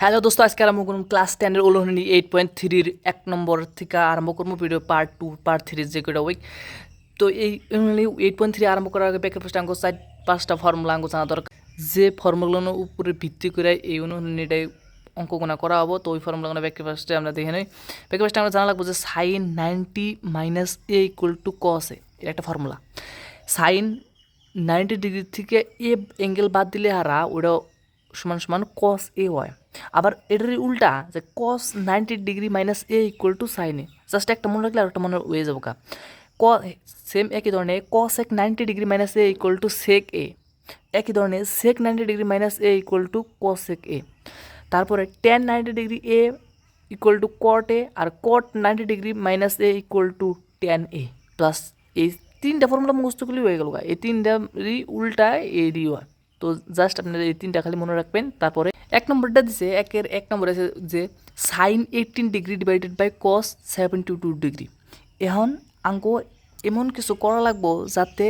Hello দোস্ত, আজকে আরম্ভ করুন ক্লাস 10 অনুশীলনী 8.3 এক নম্বর থেকে আরম্ভ করবো ভিডিও পার্ট 2 পার্ট 3 যে কটা উইক। তো এই অনুশীলনী 8.3 আরম্ভ করার আগে ব্যাকের ফার্স্ট চার পাঁচটা ফর্মুলা আঙ্ক জানা দরকার। যে ফর্মুলাগুলোর উপরে ভিত্তি করে এই অনুশীলনীটাই অঙ্কগণনা করা হবো। তো ওই ফর্মুলাগুলো ব্যাকের ফার্স্টে আমরা দেখে নিই। ব্যাকের ফার্স্টে আমরা জানা লাগবো যে sign 90 minus A equal to কস এ, এটা একটা ফর্মুলা। সাইন 90 ডিগ্রি থেকে এ অ্যাঙ্গেল বাদ দিলে হারা ওটা সমান সমান কস এ হয়। আবার এটারই উল্টা যে cos 90 degree minus A equal to sine A, just একটা মনে রাখলে আর একটা মনে হয়ে যাবো কা সেম একই ধরনের cosec 90 degree minus A equal to sec A, একই ধরনের sec 90 degree minus A equal to cosec A. তারপরে tan 90 degree A equal to cot A, আর cot 90 degree minus A equal to tan A plus. এই তিনটা formula মুখস্থ করলেই হয়ে গেল। এই তিনটারই উল্টা এডি হয়। তো জাস্ট আপনারা এই তিনটা খালি মনে রাখবেন। তারপরে এক নম্বরটা দিছে, এক নম্বর আছে যে sine 18 degree divided by cos 72 degree. এখন আঙ্ক এমন কিছু করা লাগবো যাতে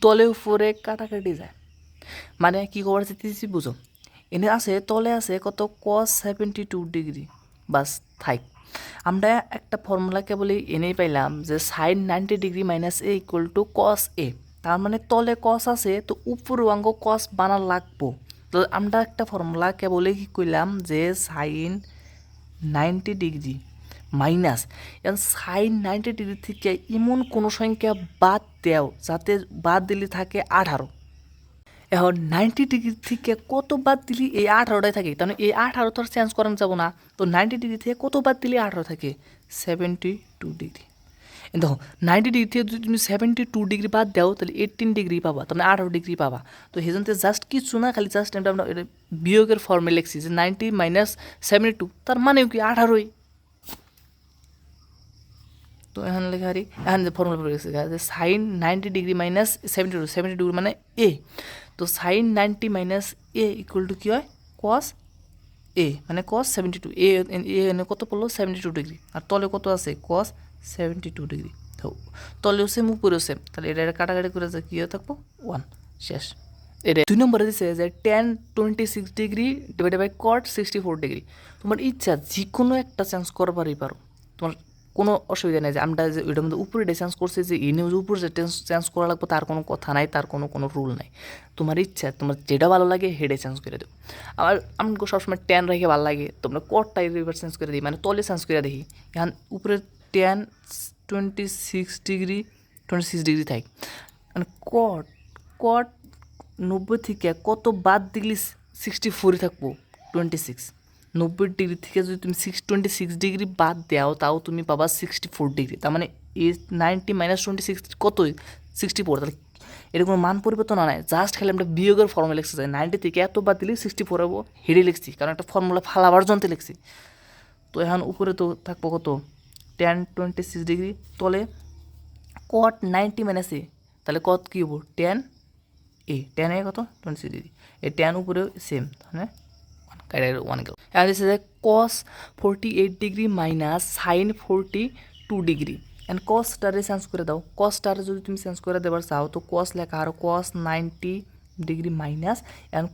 তলে উপরে কাটাকাটি যায়। মানে কী খবর আছে তিসি বুঝো। এনে আছে তলে আছে কত কস 72 ডিগ্রি, বাস থাক। আমরা একটা ফর্মুলা কেবলই এনেই পাইলাম যে sign 90 degree minus A equal to কস এ। তার মানে তলে কস আছে তো উপর অঙ্গ কস বানা লাগবো। তো আমরা একটা ফর্মুলা কেবলই কি কইলাম যে সাইন 90 ডিগ্রি মাইনাস, এখন সাইন 90 ডিগ্রি থেকে এমন কোনো সংখ্যা বাদ দেও যাতে বাদ দিলে থাকে 18। এখন 90 ডিগ্রি থেকে কত বাদ দিলি এই 18টাই থাকে, তাহলে এই 18 তো আর চেঞ্জ করানো যাবো না। তো 90 ডিগ্রি থেকে কত বাদ দিলে 18 থাকে 72 ডিগ্রি। দেখো 90 ডিগ্রি থেকে যদি তুমি 72 ডিগ্রি বাদ দাও তাহলে 18 ডিগ্রি পাবা, তাহলে 18 ডিগ্রি পাবা। তো সেই জন্য জাস্ট কিছু না, খালি জাস্ট আমরা বিয়োগের ফর্মে লিখছি যে 90 মাইনাস 72, তার মানেও কি 18ই। তো এখন লেখা হারি এখন যে ফর্মুলা পড়ে গেছে যে সাইন 90 ডিগ্রি মাইনাস 72 ডিগ্রি মানে এ। তো sine 90 minus A equal to কী হয় কস এ, মানে কস 72। এ কত পড়লো 72 ডিগ্রি, আর তলে কত আছে কস 72 ডিগ্রি। তো তলেও সেম উপরেও সেম, তাহলে এটা কাটাকাটি করে যে কী হয়ে থাকবো 1, শেষ। এটা 2 নম্বরে দিচ্ছে যে tan 26 degree divided by cot 64 degree. তোমার ইচ্ছা যে কোনো একটা চেঞ্জ করবারই পারো, তোমার কোনো অসুবিধা নেই। যে আমরা যে ওইটার মধ্যে উপরে চেঞ্জ করছি যে এই নিউজ উপরে যে চেঞ্জ করা লাগবে তার কোনো কথা নাই, তার কোনো রুল নাই। তোমার ইচ্ছা, তোমার যেটা ভালো লাগে হেডে চেঞ্জ করে দেবো। আবার আমাকে সবসময় টেন রেখে ভালো লাগে, তোমরা কটটাই রিভার চেঞ্জ করে দিই, মানে তলে চেঞ্জ করে দেখি। এখন উপরে টেন 26 ডিগ্রি থাক, মানে কট কট 90 থেকে কত বাদ দিলে 64 থাকবো 26। 90 ডিগ্রি থেকে যদি তুমি 26 ডিগ্রি বাদ দাও তাও তুমি পাবা 64 ডিগ্রি। তার মানে এই 90 মাইনাস 26 কত 64। তাহলে এর কোনো মান পরিবর্তন নাই, জাস্ট খালি আমরা বিয়োগের ফর্মুলা লিখছি। 90 থেকে এত বাদ দিলে 64 হবো, হেডে লিখছি কারণ একটা ফর্মুলা ফালাবার যন্ত্রে লিখছি। তো এখন উপরে তো থাকবো কত টেন 26 ডিগ্রি, তলে কট 90 মাইনাস এ, তাহলে কত কী হবো টেন এ, টেন এ কত 26 ডিগ্রি, এই টেন উপরেও সেম, তাহলে ওয়ান গেল। এখন দিচ্ছে যে cos 48 degree minus sine 42 degree. And কসটারে চেঞ্জ করে দাও, কসটারে যদি তুমি চেঞ্জ করে দেবার চাও তো কস লেখা আর কস 90 degree minus and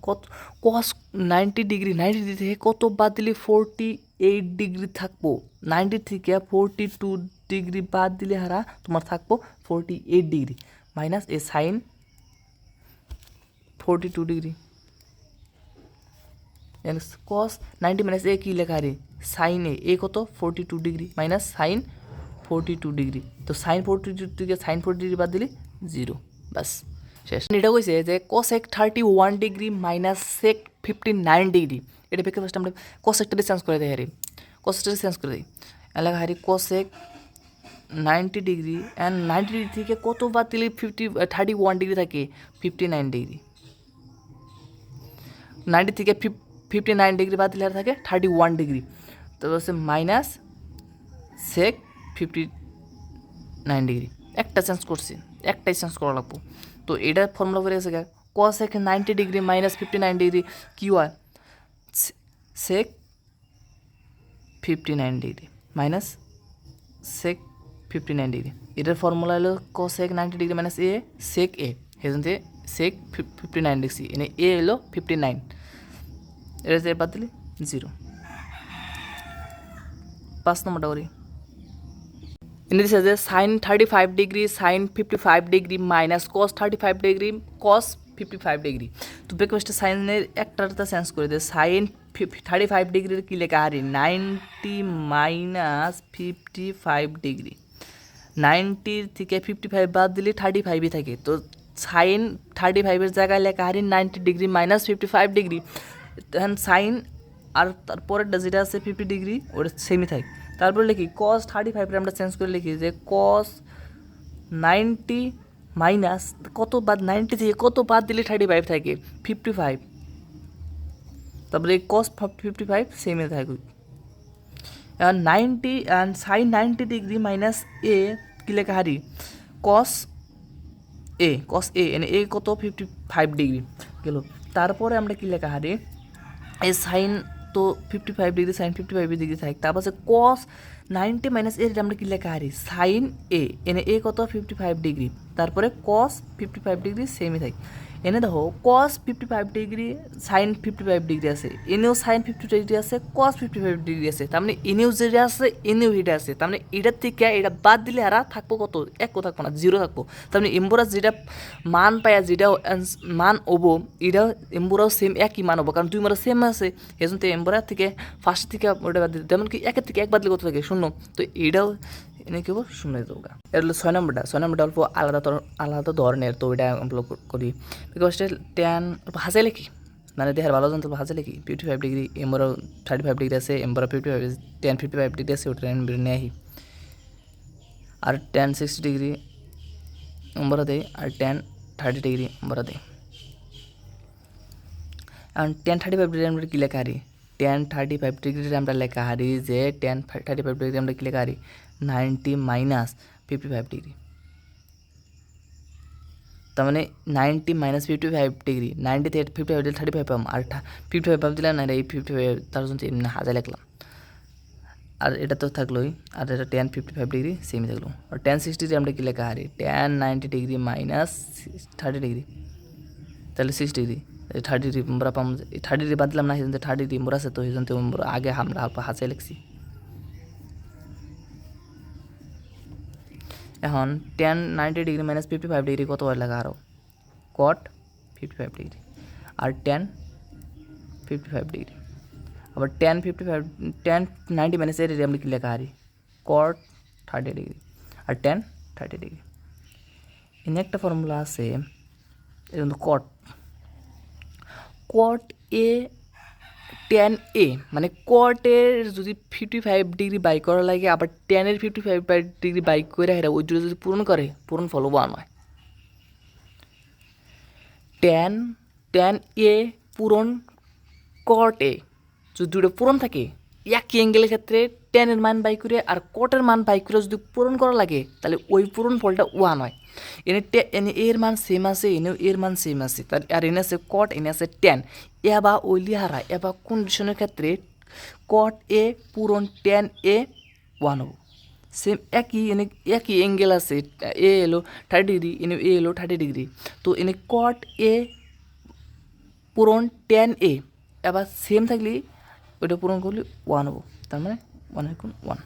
cos 90 degree থেকে কত বাদ দিলে 48 ডিগ্রি থাকবো। 90 থেকে 42 ডিগ্রি বাদ দিলে হারা তোমার থাকবো 48 ডিগ্রি মাইনাস এ সাইন 42 ডিগ্রি। কস 90 মাইনাস এ কী লেখা রে সাইন এ কত 42 ডিগ্রি মাইনাস সাইন 42 ডিগ্রি। তো সাইন 42 থেকে সাইন 40 ডিগ্রি বাদ দিলে 0, বাস শেষ। এটা কইছে যে cosec 31 degree minus sec 59 degree. এটা বেকে ফার্স্ট আমরা কসেকটারে চেঞ্জ করে দেয় হারি, কসেকটারে চেঞ্জ করে দিই। লেখা হারি কসেক 90 ডিগ্রি অ্যান্ড 90 ডিগ্রি থেকে কত বাদ দিলে 31 ডিগ্রি থাকে 59 ডিগ্রি। 90 থেকে 59 ডিগ্রি বাদ দিলে থাকে 31 ডিগ্রি। তো হচ্ছে মাইনাস সেক 59 ডিগ্রি। একটা চেঞ্জ করছি, একটাই চেঞ্জ করা লাগবো। তো এটা ফর্মুলা করে গেছে কস সেক 90 ডিগ্রি মাইনাস 59 ডিগ্রি কী হয় সেক 59 ডিগ্রি মাইনাস সেক 59 ডিগ্রি। এটার ফর্মুলা হলো কস সেক 90 ডিগ্রি মাইনাস এ সেক এ, সেজন্য সেক 59 লিখছি, এনে এ হলো 59, এটা যে বাদ দিলে 0। 5 নম্বরটা করি। এনে দিছে যে sine 35 degree sine 55 degree minus cos 35 degree cos 55 degree. তো ব্রেকফাস্টে সাইনের একটাটা চেঞ্জ করে দেয়। সাইন 35 ডিগ্রির কি লেখা হারি 90 মাইনাস 55 ডিগ্রি। 90 থেকে 55 বাদ দিলে 35ই থাকে। তো সাইন 35-এর জায়গায় লেখা হারি 90 ডিগ্রি মাইনাস 55 ডিগ্রি। তখন সাইন আর তারপরেরটা যেটা আছে 50 ডিগ্রি ওটা সেমই থাকে। তারপরে লিখি কস 35 আমরা চেঞ্জ করে লিখি যে কস 90 মাইনাস কত বাদ 90 থেকে কত বাদ দিলে 35 থাকে 55। তারপরে কস 55 সেমে থাকে। 90 অ্যান্ড সাইন 90 ডিগ্রি মাইনাস এ কী লেখা হারি কস এ এনে এ কত 55 ডিগ্রি গেল। তারপরে আমরা কী লেখা হারি এই সাইন তো 55 ডিগ্রি সাইন 55 ডিগ্রি থাকে। তারপর হচ্ছে কস 90 মাইনাস এর আমরা কী লেখা হারি সাইন এ এনে এ কত 55 ডিগ্রি। তারপরে কস 55 ডিগ্রি সেমই থাকে। এনে দেখো কস 55 ডিগ্রি সাইন 55 ডিগ্রি আছে, এনেও সাইন 55 ডিগ্রি আছে, কস 55 ডিগ্রি আছে। তার মানে এনেও যেটা আছে এনেও এটা আছে। তার মানে এটার থেকে এটা বাদ দিলে আর থাকবো কত এক থাকবো না 0 থাকবো। তার মানে এম্বোরা যেটা মান পায়া যেটা মান হবো এটাও এম্বোরাও সেম একই মান হবো, কারণ 2 মারা সেম আছে। এই জন্য এম্বোরা থেকে ফার্স্ট থেকে ওটা বাদ দিতে যেমন কি 1 থেকে 1 বাদ দিলে কত থাকে 0। তো এটাও এনে কি হবো 0 দিতে হোক। এটা হলো 6 নম্বরটা। 6 নম্বরটা অল্প আলাদা ধরনের। তো এটা অল্প করি বিকজ ট্যান হাসে লিখি মানে দেহের ভালো জানতে হাসে লিখি 55 ডিগ্রি এম্বোরা 35 ডিগ্রি আছে এম্বোরা 55 ট্যান 55 ডিগ্রি আছে ওটা নিয়ে আহি। আর ট্যান 60 ডিগ্রি এম্বোরা দেয় আর ট্যান 30 ডিগ্রি এম্বোরা দেয়। আর ট্যান 35 ডিগ্রি আমরা কী লেখা হারি ট্যান 35 ডিগ্রি আমরা লেখা হারি যে ট্যান 35 ডিগ্রি আমরা কী লেখা হারি 90 মাইনাস 55 ডিগ্রি। তার মানে 90 মাইনাস 55 ডিগ্রি 90 থেকে 55 দিলে 35 পাম আর 55 পাম দিলাম না এই 55 তার জন্য এমনি হাজার লিখলাম। আর এটা তো থাকলোই আর এটা ট্যান 55 ডিগ্রি সেমই থাকলো। আর ট্যান 60 ডিগ্রি আমরা কী লেখা হারি ট্যান 90 ডিগ্রি মাইনাস 30 ডিগ্রি তাহলে 6 ডিগ্রি 30 ডিগ্রি আমরা পাম 30 ডিগ্রি বাদ দিলাম না সেই জন্য 30 ডিগ্রি মোর আছে। তো সেই জন্য আগে আমরা হাসে লিখছি। এখন ট্যান 90 ডিগ্রি মাইনাস 55 ডিগ্রি কতবার লেখা আরও কট 55 ডিগ্রি আর ট্যান 55 ডিগ্রি। আবার ট্যান 90 মাইনাস এর আমরা কি লেখা হারি কট 30 ডিগ্রি আর ট্যান 30 ডিগ্রি। এনে একটা ফর্মুলা আছে এটা কিন্তু কট এ ট্যান এ মানে কটের যদি 55 ডিগ্রি বাই করা লাগে আবার ট্যানের 55 ডিগ্রি বাই করে হেরা ওই দুটো যদি পূরণ ফল 1 হয়। ট্যান এ পূরণ কট এ যদি দুটো পূরণ থাকে একই অ্যাঙ্গেলের ক্ষেত্রে ট্যানের মান বাই করে আর কটের মান বাই করে যদি পূরণ করা লাগে তাহলে ওই পূরণ ফলটা 1 হয়। এনে এর মান সেম আছে এনেও এর মান সেম আছে তার আর এনে আছে কট এনে আছে ট্যান এবা ওই লিহারা এবা কন্ডিশনের ক্ষেত্রে কট এ পূরণ ট্যান এ 1 হবো সেম একই অ্যাঙ্গেল আছে এ এলো 30 ডিগ্রি এনে এ এলো 30 ডিগ্রি। তো এনে কট এ পূরণ ট্যান এ এবার সেম থাকলে ওইটা পূরণ করলে 1 হবো তার মানে 1/1।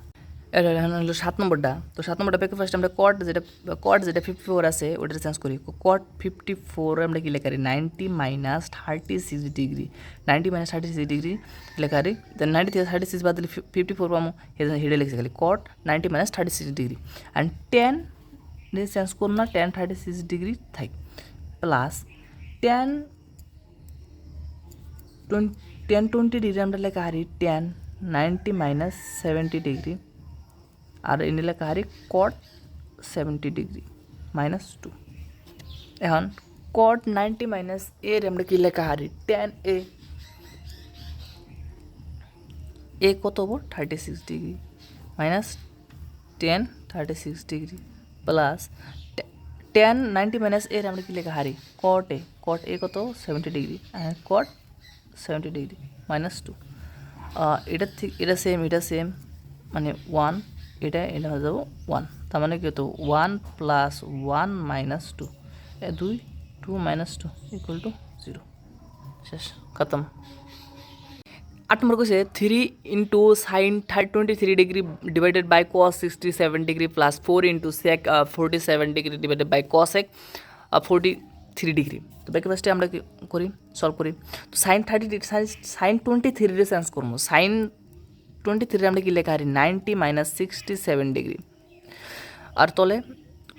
এটা হলো 7 নম্বরটা। তো 7 নম্বরটা পেকে ফার্স্ট আমরা কট যেটা 54 আছে ওটা চেঞ্জ করি। কট 54 আমরা কি লেখা 90 মাইনাস 36 ডিগ্রি 90 মাইনাস 36 ডিগ্রি লেখা রি দেন 90 থেকে 36 বাদ দিলে 54 পাবো হেডে লিখছে খালি কট 90 minus 36 degree and tan change করুন না ট্যান 36 ডিগ্রি থাক প্লাস ট্যান 20 ডিগ্রি আমরা লেখা হারি ট্যান 90 মাইনাস 70 ডিগ্রি আর এনে লেখা হারি কট 70 ডিগ্রি মাইনাস 2। এখন কট 90 মাইনাস এর আমরা কি লেখা হারি ট্যান এ কত হবো 36 degree minus tan 36 degree plus tan 90 minus এর আমরা কি লেখা হারি কট এ কত 70 ডিগ্রি কট 70 ডিগ্রি মাইনাস 2। এটা সেম মানে 1 এটা হয়ে যাবো 1 তার মানে কি হতো 1 plus 1 minus 2 2 minus 2 equal to 0 শেষ খতম। 8 নম্বর কইছে 3 into sine 23 degree divided by cos 67 degree plus 4 into sec 47 degree divided by cosec 43 degree. তো ব্যাকে ফার্স্টে আমরা কি করি, সলভ করি। তো সাইন 23 রে চেঞ্জ করবো। সাইন 23 আমরা কি লেখা হারি 90 মাইনাস 67 ডিগ্রি, আর তলে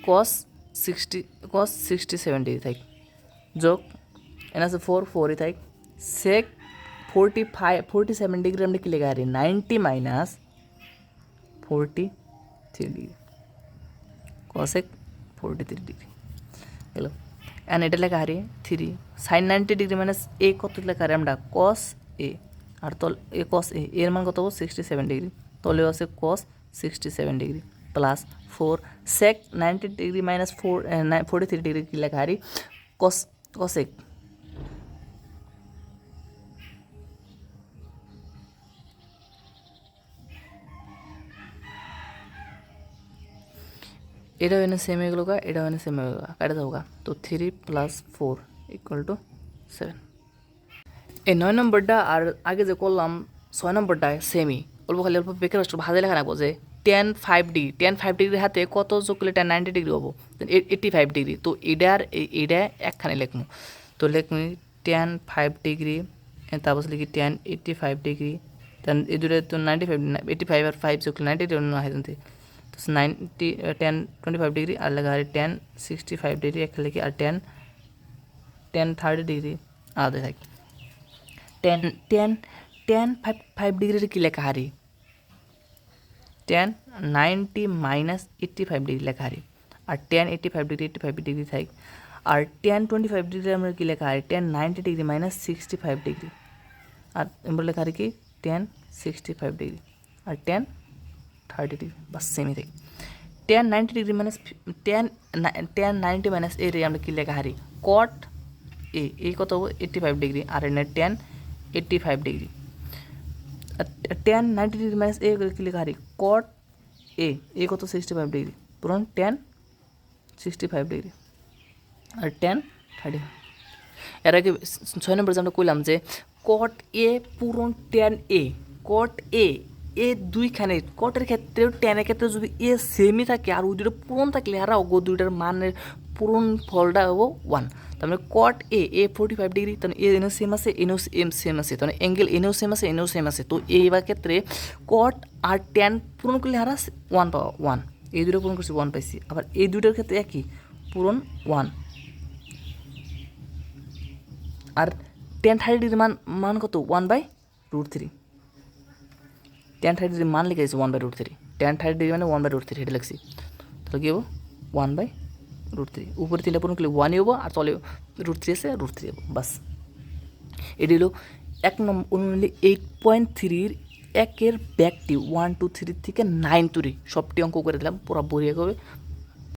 কস 67 ডিগ্রি থাক, যোগ এন আছে 4 থাক, সেক 47 ডিগ্রি আমরা কি লেখা হারি 90 মাইনাস 43 ডিগ্রি, কসেক 43 ডিগ্রি হলো। অ্যান্ড এটা লেখা হারি 3 সাইন 90 ডিগ্রি মাইনাস এ কত লেখা হারি আমরা কস এ, আর তল এ কস এর মান কত হবো 67 ডিগ্রি, তলেও আছে কস 67 ডিগ্রি প্লাস 4 সেক 90 ডিগ্রি মাইনাস 43 ডিগ্রি কি লেখা হারি কসেক এটাও এনে সেম হয়ে গেল গা, এটাও এনে সেম হয়ে গেল, কাটা যাবো গা। তো 3 + 4 = 7। এই 9 নম্বরটা আর আগে যে করলাম 6 নম্বরটা সেমই, অল্প খালি অল্প বেকার ভাজে লেখা রাখবো যে 10 5 ডিগ্রি 10 5 ডিগ্রির হাতে কত যোগ করলে 10 90 ডিগ্রি হবো 85 ডিগ্রি। তো এইটা একখানে লিখবো। তো লিখবি 10 5 ডিগ্রি, তারপর লিখি 10 85 ডিগ্রি, এই দুটো তো 95 85 আর 5 যোগ করলে 90 ডিগ্রি না হয়। তো 10 25 ডিগ্রি আর লেখা হয় 10 65 ডিগ্রি একটা লিখি, আর 10 30 ডিগ্রি আলাদা থাকে। 10 5 ডিগ্রির কি লেখা হারি 10 90 মাইনাস 85 ডিগ্রি লেখা হারি, আর 10 85 ডিগ্রি থাকে। আর 10 25 ডিগ্রি আমরা কি লেখা হারি 10 90 ডিগ্রি মাইনাস 65 ডিগ্রি, আর আমরা লেখা হারি কি 10 65 ডিগ্রি আর 10 30 ডিগ্রি, বাস সেমই থাকে। 10 90 ডিগ্রি মাইনাস 10 90 মাইনাস এ রে আমরা কি লেখা হারি কট এ কত হবো 85 ডিগ্রি, আর এনে 10 85 ডিগ্রি। 10 90 ডিগ্রি মাইনাস এ কি লেখা হারি কট এ কত 65 ডিগ্রি, পুরন 10 65 ডিগ্রি আর 10 30। এর আগে 6 নম্বর আমরা কইলাম যে কট এ পুরন 10 এ কট এ দুইখানে কটের ক্ষেত্রেও টেনের ক্ষেত্রে যদি এ সেমই থাকে আর ওই দুটো পূরণ থাকলে আর ওগো দুইটার মানের পূরণ ফলটা হবো 1। তার মানে কট এ 45 ডিগ্রি, তাহলে এ এনেও সেম আছে এনেও সেম আছে, তাহলে অ্যাঙ্গেল এনেও সেম আছে এনেও সেম আছে। তো এইবার ক্ষেত্রে কট আর 10 পূরণ করলে হারা 1 পাওয়া 1, এই দুটো পূরণ করছি 1 পাইছি। আবার এই দুটোর ক্ষেত্রে একই পূরণ 1, আর 10 30 ডিগ্রি মান কত 1/√3। 10 30 ডিগ্রি মান লিখে দিয়েছি 1/√3, 10 30 ডিগ্রি মানে 1/√3 এটা লিখছি। তাহলে কী হবো 1/√3, উপরে 3টা পূরণ করলে 1ই হবো, আর তলে √3 আছে √3 হবো, বাস। এটি হলো 1 নম্বর অনুযায়ী 8.3-র 1-এর ব্যাকটি 1 2 3 থেকে 9 তুরি সবটি অঙ্ক করে দিলাম, পুরো বড়িয়া হবে।